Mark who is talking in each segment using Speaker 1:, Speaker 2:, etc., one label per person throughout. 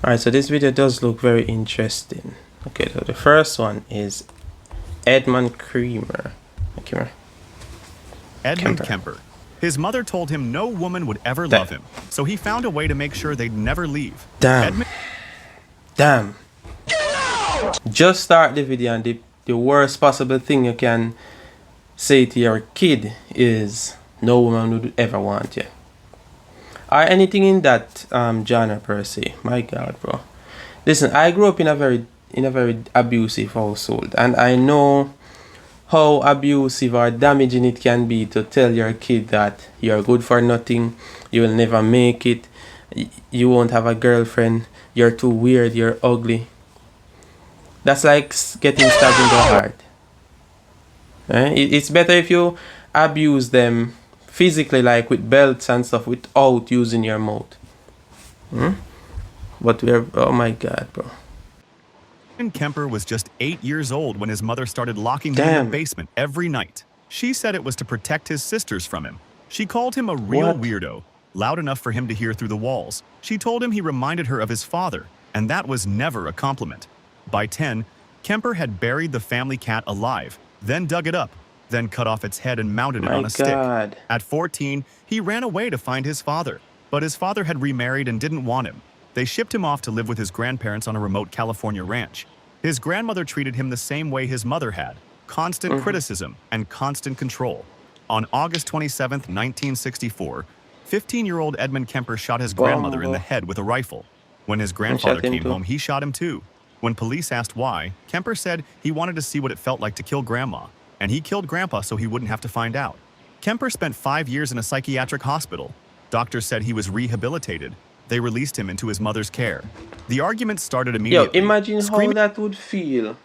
Speaker 1: Alright, so this video does look very interesting. Okay, so the first one is Edmund Creamer.
Speaker 2: Edmund Kemper. His mother told him no woman would ever
Speaker 1: Damn.
Speaker 2: love him, so he found a way to make sure they'd never leave.
Speaker 1: Damn. Damn. Just start the video and the worst possible thing you can say to your kid is no woman would ever want you. Or anything in that genre per se. My God, bro. Listen, I grew up in a very abusive household, and I know how abusive or damaging it can be to tell your kid that you're good for nothing, you will never make it, you won't have a girlfriend, you're too weird, you're ugly. That's like getting stabbed in the heart. It's better if you abuse them physically, like with belts and stuff, without using your mouth. But oh my God, bro.
Speaker 2: Kemper was just 8 years old when his mother started locking him in the basement every night. She said it was to protect his sisters from him. She called him a real weirdo, loud enough for him to hear through the walls. She told him he reminded her of his father, and that was never a compliment. By 10, Kemper had buried the family cat alive, then dug it up, then cut off its head and mounted it on a stick. At 14, he ran away to find his father, but his father had remarried and didn't want him. They shipped him off to live with his grandparents on a remote California ranch. His grandmother treated him the same way his mother had, constant criticism and constant control. On August 27, 1964, 15-year-old Edmund Kemper shot his grandmother in the head with a rifle. When his grandfather came home, he shot him too. When police asked why, Kemper said he wanted to see what it felt like to kill Grandma, and he killed Grandpa so he wouldn't have to find out. Kemper spent 5 years in a psychiatric hospital. Doctors said he was rehabilitated. They released him into his mother's care. The argument started immediately.
Speaker 1: Yo, imagine how that would feel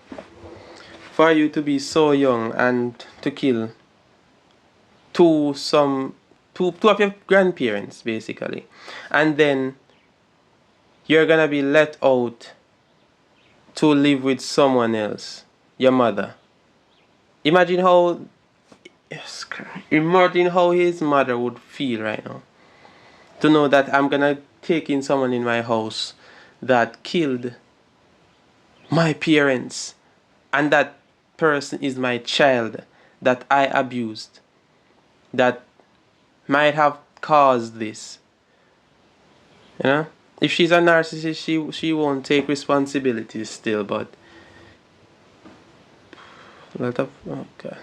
Speaker 1: for you to be so young and to kill two of your grandparents, basically. And then you're gonna be let out to live with someone else, your mother. Imagine how his mother would feel right now. To know that I'm gonna take in someone in my house that killed my parents, and that person is my child that I abused, that might have caused this. You know? If she's a narcissist, she won't take responsibility still, but oh God.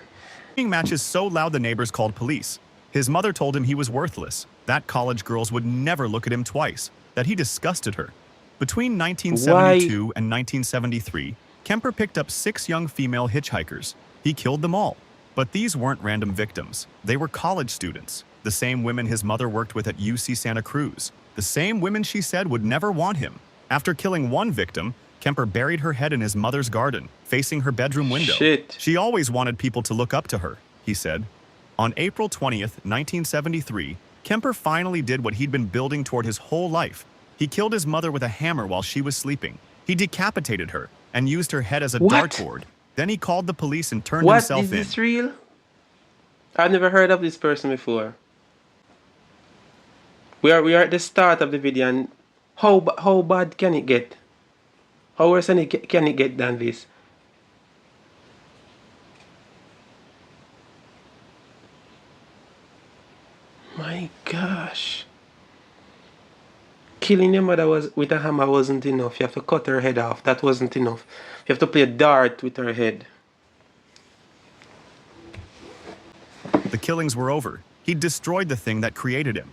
Speaker 2: Matches so loud the neighbors called police. His mother told him he was worthless, that college girls would never look at him twice, that he disgusted her. Between 1972 and 1973, Kemper picked up 6 young female hitchhikers. He killed them all. But these weren't random victims. They were college students, the same women his mother worked with at UC Santa Cruz, the same women she said would never want him. After killing one victim, Kemper buried her head in his mother's garden, facing her bedroom window. She always wanted people to look up to her, he said. On April 20th, 1973, Kemper finally did what he'd been building toward his whole life. He killed his mother with a hammer while she was sleeping. He decapitated her and used her head as a dartboard. Then he called the police and turned himself in.
Speaker 1: Is this real? I've never heard of this person before. We are at the start of the video, and how bad can it get? How worse can it get than this? My gosh. Killing your mother with a hammer wasn't enough. You have to cut her head off. That wasn't enough. You have to play a dart with her head.
Speaker 2: The killings were over. He destroyed the thing that created him.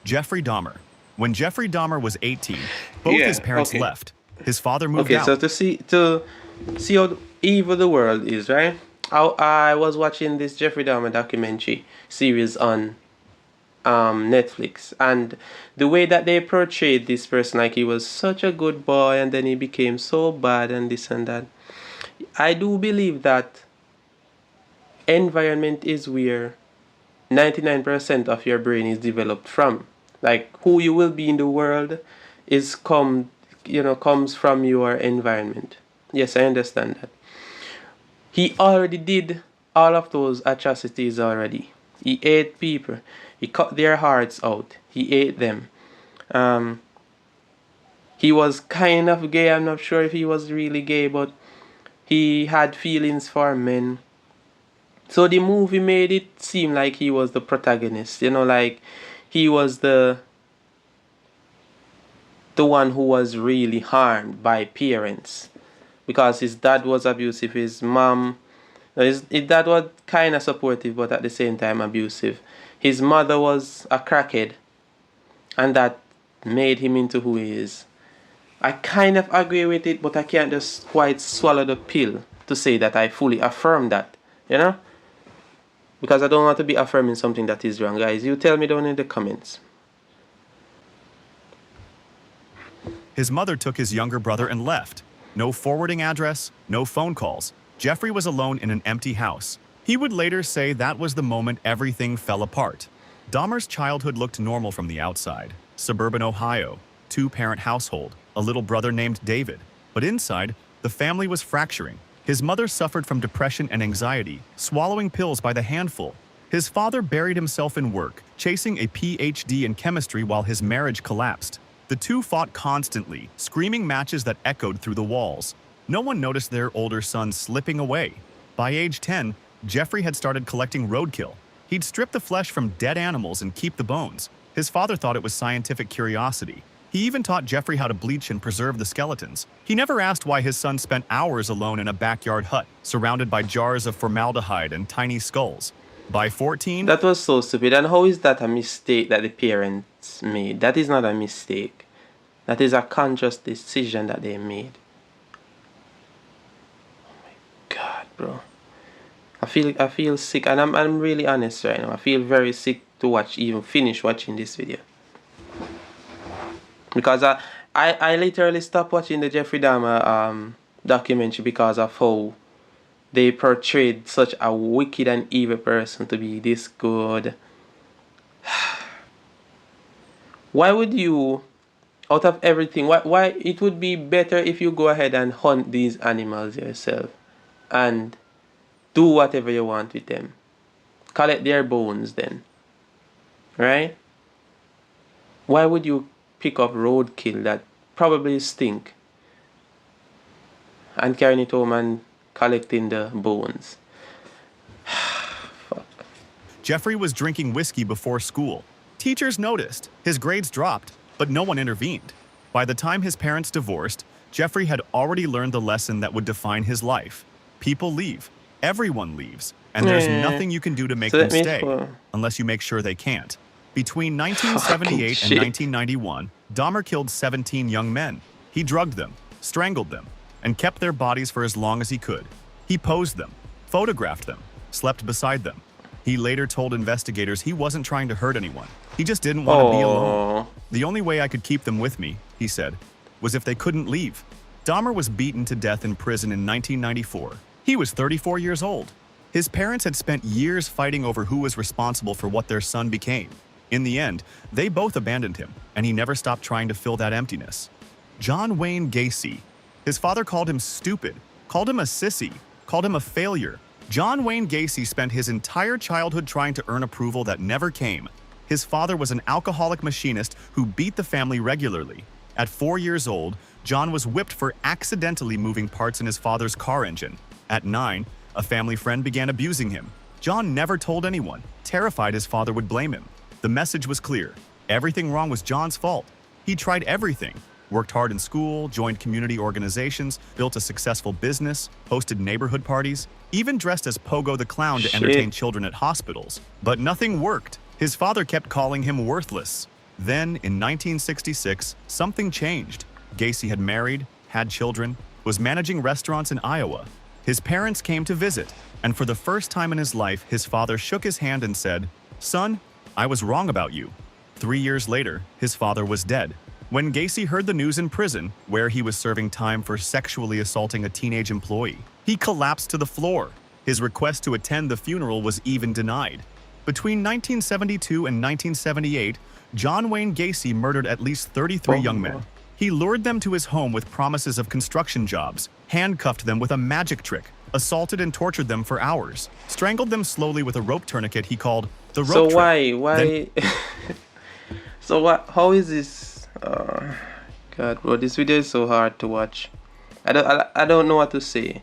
Speaker 2: Jeffrey Dahmer. When Jeffrey Dahmer was 18, both his parents left. His father moved out.
Speaker 1: So to see how evil the world is, right? I was watching this Jeffrey Dahmer documentary series on Netflix, and the way that they portrayed this person, like he was such a good boy and then he became so bad and this and that. I do believe that environment is where 99% of your brain is developed from. Like who you will be in the world comes from your environment. Yes, I understand that. He already did all of those atrocities already. He ate people. He cut their hearts out. He ate them. he was kind of gay. I'm not sure if he was really gay, but he had feelings for men. So the movie made it seem like he was the protagonist, you know, like he was the one who was really harmed by parents, because his dad was abusive, his mom, his dad was kind of supportive but at the same time abusive. His mother was a crackhead, and that made him into who he is. I kind of agree with it, but I can't just quite swallow the pill to say that I fully affirm that, you know? Because I don't want to be affirming something that is wrong. Guys, you tell me down in the comments.
Speaker 2: His mother took his younger brother and left. No forwarding address, no phone calls. Jeffrey was alone in an empty house. He would later say that was the moment everything fell apart. Dahmer's childhood looked normal from the outside. Suburban Ohio, two-parent household, a little brother named David. But inside, the family was fracturing. His mother suffered from depression and anxiety, swallowing pills by the handful. His father buried himself in work, chasing a PhD in chemistry while his marriage collapsed. The two fought constantly, screaming matches that echoed through the walls. No one noticed their older son slipping away. By age 10, Jeffrey had started collecting roadkill. He'd strip the flesh from dead animals and keep the bones. His father thought it was scientific curiosity. He even taught Jeffrey how to bleach and preserve the skeletons. He never asked why his son spent hours alone in a backyard hut, surrounded by jars of formaldehyde and tiny skulls. By 14...
Speaker 1: That was so stupid. And how is that a mistake that the parents made? That is not a mistake. That is a conscious decision that they made. Oh my God, bro. I feel sick, and I'm really honest right now. I feel very sick to even finish watching this video. Because I literally stopped watching the Jeffrey Dahmer documentary because of how they portrayed such a wicked and evil person to be this good. Why would you, out of everything, why it would be better if you go ahead and hunt these animals yourself and do whatever you want with them. Collect their bones then. Right? Why would you pick up roadkill that probably stink and carrying it home and collecting the bones? Fuck.
Speaker 2: Jeffrey was drinking whiskey before school. Teachers noticed. His grades dropped, but no one intervened. By the time his parents divorced, Jeffrey had already learned the lesson that would define his life. People leave. Everyone leaves. And there's nothing you can do to make them stay, unless you make sure they can't. Between 1978 and 1991, Dahmer killed 17 young men. He drugged them, strangled them, and kept their bodies for as long as he could. He posed them, photographed them, slept beside them. He later told investigators he wasn't trying to hurt anyone. He just didn't want to be alone. The only way I could keep them with me, he said, was if they couldn't leave. Dahmer was beaten to death in prison in 1994. He was 34 years old. His parents had spent years fighting over who was responsible for what their son became. In the end, they both abandoned him, and he never stopped trying to fill that emptiness. John Wayne Gacy. His father called him stupid, called him a sissy, called him a failure. John Wayne Gacy spent his entire childhood trying to earn approval that never came. His father was an alcoholic machinist who beat the family regularly. At 4 years old, John was whipped for accidentally moving parts in his father's car engine. At 9, a family friend began abusing him. John never told anyone, terrified his father would blame him. The message was clear. Everything wrong was John's fault. He tried everything. Worked hard in school, joined community organizations, built a successful business, hosted neighborhood parties, even dressed as Pogo the Clown to entertain children at hospitals. But nothing worked. His father kept calling him worthless. Then, in 1966, something changed. Gacy had married, had children, was managing restaurants in Iowa. His parents came to visit, and for the first time in his life, his father shook his hand and said, "Son, I was wrong about you." 3 years later, his father was dead. When Gacy heard the news in prison, where he was serving time for sexually assaulting a teenage employee, he collapsed to the floor. His request to attend the funeral was even denied. Between 1972 and 1978, John Wayne Gacy murdered at least 33 young men. He lured them to his home with promises of construction jobs, handcuffed them with a magic trick, assaulted and tortured them for hours, strangled them slowly with a rope tourniquet he called the rope trick.
Speaker 1: Why? So what? How is this? God, bro, this video is so hard to watch. I don't know what to say.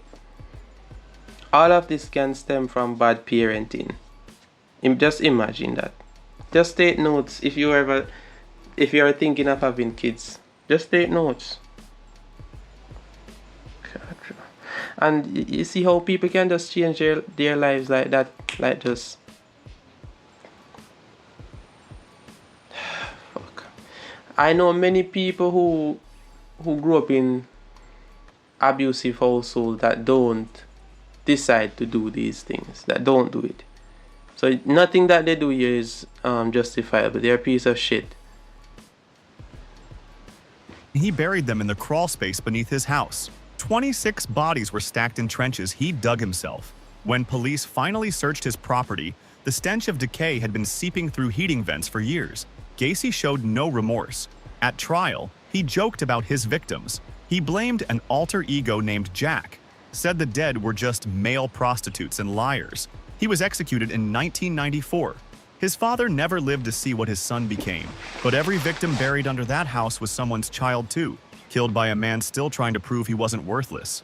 Speaker 1: All of this can stem from bad parenting. Just imagine that. Just take notes if you are thinking of having kids. Just take notes. And you see how people can just change their lives like that, like just. Fuck. I know many people who grew up in abusive households that don't decide to do these things, that don't do it. So nothing that they do here is justifiable. They're a piece of shit.
Speaker 2: He buried them in the crawl space beneath his house. 26 bodies were stacked in trenches he dug himself. When police finally searched his property, the stench of decay had been seeping through heating vents for years. Gacy showed no remorse. At trial, he joked about his victims. He blamed an alter ego named Jack, said the dead were just male prostitutes and liars. He was executed in 1994. His father never lived to see what his son became, but every victim buried under that house was someone's child too, killed by a man still trying to prove he wasn't worthless.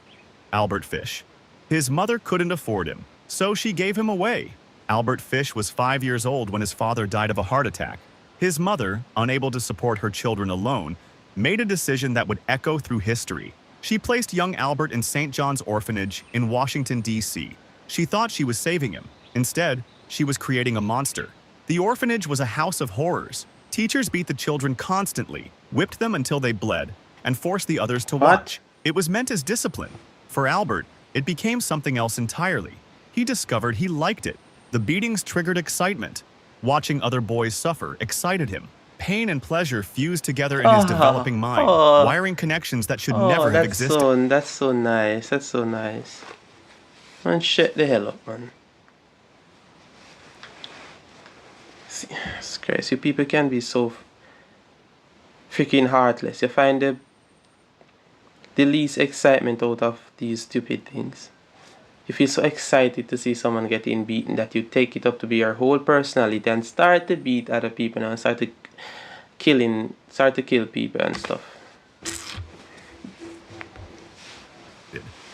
Speaker 2: Albert Fish. His mother couldn't afford him, so she gave him away. Albert Fish was 5 years old when his father died of a heart attack. His mother, unable to support her children alone, made a decision that would echo through history. She placed young Albert in St. John's Orphanage in Washington, D.C. She thought she was saving him. Instead, she was creating a monster. The orphanage was a house of horrors. Teachers beat the children constantly, whipped them until they bled, and forced the others to watch. It was meant as discipline. For Albert, it became something else entirely. He discovered he liked it. The beatings triggered excitement. Watching other boys suffer excited him. Pain and pleasure fused together in his developing mind, wiring connections that should never have existed.
Speaker 1: That's so nice. That's so nice. Man, shut the hell up, man. See, it's crazy. You people can be so freaking heartless. You find the least excitement out of these stupid things. You feel so excited to see someone getting beaten that you take it up to be your whole personality and start to beat other people and start to kill people and stuff.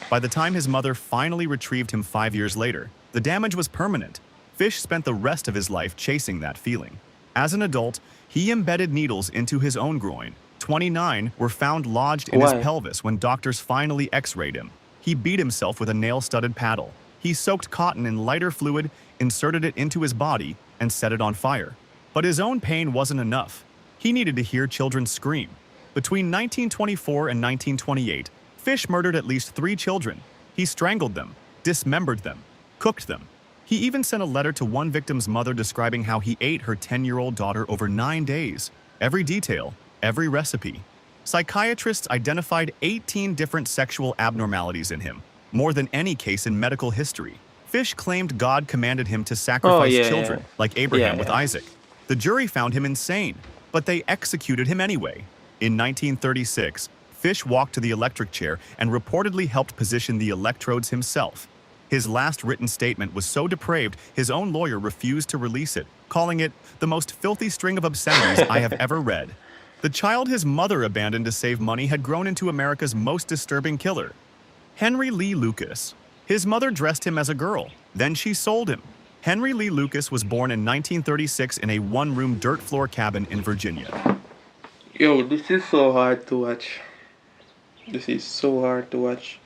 Speaker 2: By the time his mother finally retrieved him 5 years later, the damage was permanent. Fish spent the rest of his life chasing that feeling. As an adult, he embedded needles into his own groin. 29 were found lodged in his pelvis when doctors finally x-rayed him. He beat himself with a nail-studded paddle. He soaked cotton in lighter fluid, inserted it into his body, and set it on fire. But his own pain wasn't enough. He needed to hear children scream. Between 1924 and 1928, Fish murdered at least 3 children. He strangled them, dismembered them, cooked them. He even sent a letter to one victim's mother describing how he ate her 10-year-old daughter over 9 days. Every detail, every recipe. Psychiatrists identified 18 different sexual abnormalities in him, more than any case in medical history. Fish claimed God commanded him to sacrifice children, like Abraham with Isaac. The jury found him insane, but they executed him anyway. In 1936, Fish walked to the electric chair and reportedly helped position the electrodes himself. His last written statement was so depraved, his own lawyer refused to release it, calling it the most filthy string of obscenities I have ever read. The child his mother abandoned to save money had grown into America's most disturbing killer. Henry Lee Lucas. His mother dressed him as a girl, then she sold him. Henry Lee Lucas was born in 1936 in a one-room dirt floor cabin in Virginia.
Speaker 1: Yo, this is so hard to watch. This is so hard to watch.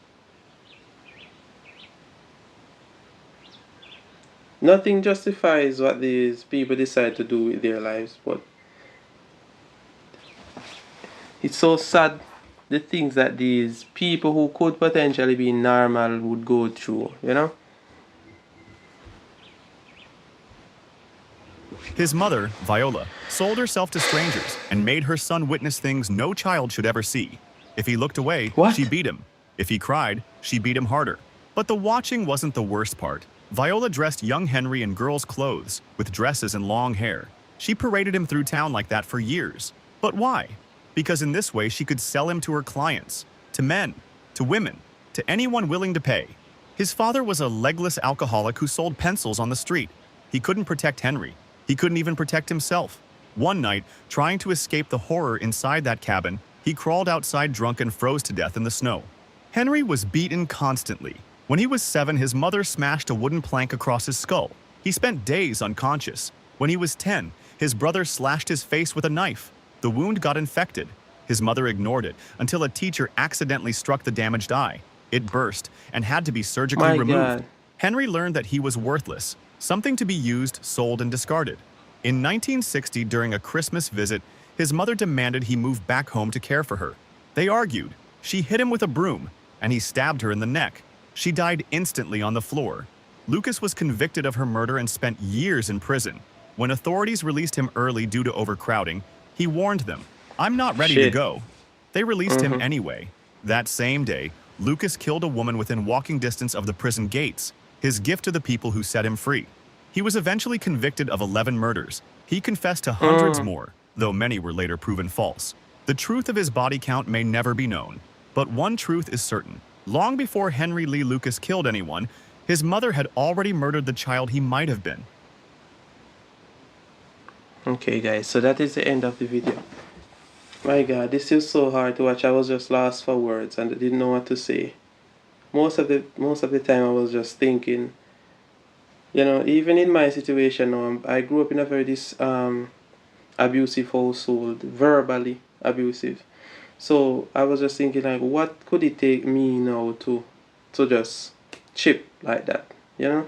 Speaker 1: Nothing justifies what these people decide to do with their lives, but it's so sad the things that these people who could potentially be normal would go through, you know?
Speaker 2: His mother, Viola, sold herself to strangers and made her son witness things no child should ever see. If he looked away, she beat him. If he cried, she beat him harder. But the watching wasn't the worst part. Viola dressed young Henry in girls' clothes, with dresses and long hair. She paraded him through town like that for years. But why? Because in this way she could sell him to her clients, to men, to women, to anyone willing to pay. His father was a legless alcoholic who sold pencils on the street. He couldn't protect Henry. He couldn't even protect himself. One night, trying to escape the horror inside that cabin, He crawled outside drunk and froze to death in the snow. Henry was beaten constantly. When he was 7, his mother smashed a wooden plank across his skull. He spent days unconscious. When he was 10, his brother slashed his face with a knife. The wound got infected. His mother ignored it until a teacher accidentally struck the damaged eye. It burst and had to be surgically removed. Henry learned that he was worthless, something to be used, sold, and discarded. In 1960, during a Christmas visit, his mother demanded he move back home to care for her. They argued. She hit him with a broom, and he stabbed her in the neck. She died instantly on the floor. Lucas was convicted of her murder and spent years in prison. When authorities released him early due to overcrowding, he warned them, "I'm not ready to go." They released him anyway. That same day, Lucas killed a woman within walking distance of the prison gates, his gift to the people who set him free. He was eventually convicted of 11 murders. He confessed to hundreds more, though many were later proven false. The truth of his body count may never be known, but one truth is certain. Long before Henry Lee Lucas killed anyone, his mother had already murdered the child he might have been.
Speaker 1: Okay guys, so that is the end of the video. My god, this is so hard to watch. I was just lost for words and I didn't know what to say. Most of the time I was just thinking, you know, even in my situation now, I grew up in a very abusive household, verbally abusive. So I was just thinking, like, what could it take me now to just chip like that, you know?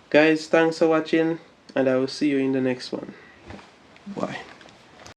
Speaker 1: Guys, thanks for watching, and I will see you in the next one. Bye.